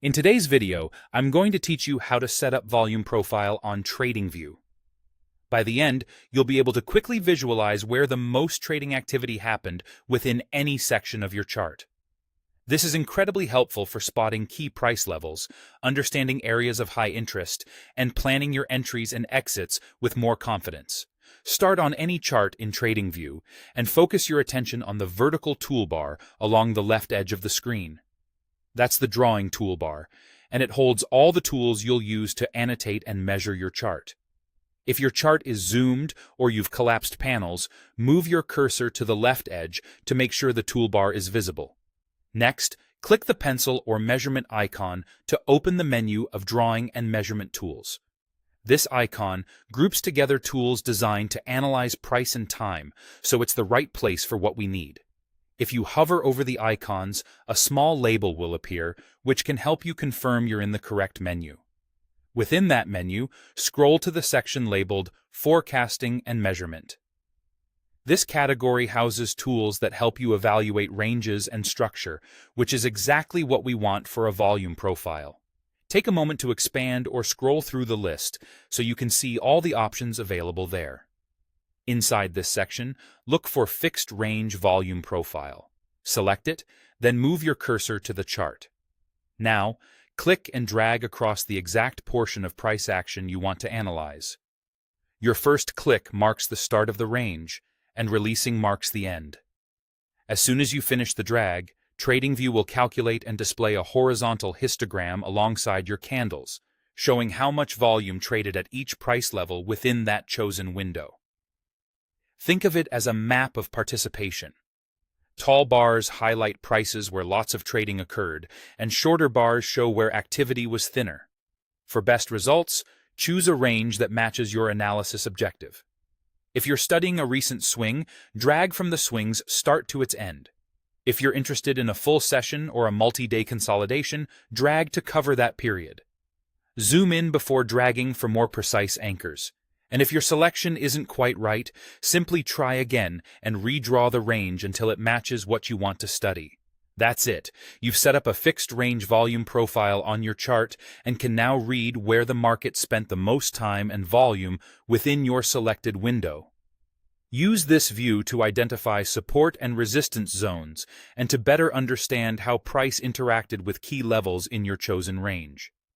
In today's video, I'm going to teach you how to set up volume profile on TradingView. By the end, you'll be able to quickly visualize where the most trading activity happened within any section of your chart. This is incredibly helpful for spotting key price levels, understanding areas of high interest, and planning your entries and exits with more confidence. Start on any chart in TradingView and focus your attention on the vertical toolbar along the left edge of the screen. That's the drawing toolbar, and it holds all the tools you'll use to annotate and measure your chart. If your chart is zoomed or you've collapsed panels, move your cursor to the left edge to make sure the toolbar is visible. Next, click the pencil or measurement icon to open the menu of drawing and measurement tools. This icon groups together tools designed to analyze price and time, so it's the right place for what we need. If you hover over the icons, a small label will appear, which can help you confirm you're in the correct menu. Within that menu, scroll to the section labeled Forecasting and Measurement. This category houses tools that help you evaluate ranges and structure, which is exactly what we want for a volume profile. Take a moment to expand or scroll through the list so you can see all the options available there. Inside this section, look for Fixed Range Volume Profile. Select it, then move your cursor to the chart. Now, click and drag across the exact portion of price action you want to analyze. Your first click marks the start of the range, and releasing marks the end. As soon as you finish the drag, TradingView will calculate and display a horizontal histogram alongside your candles, showing how much volume traded at each price level within that chosen window. Think of it as a map of participation. Tall bars highlight prices where lots of trading occurred, and shorter bars show where activity was thinner. For best results, choose a range that matches your analysis objective. If you're studying a recent swing, drag from the swing's start to its end. If you're interested in a full session or a multi-day consolidation, drag to cover that period. Zoom in before dragging for more precise anchors. And if your selection isn't quite right, simply try again and redraw the range until it matches what you want to study. That's it. You've set up a fixed range volume profile on your chart and can now read where the market spent the most time and volume within your selected window. Use this view to identify support and resistance zones and to better understand how price interacted with key levels in your chosen range.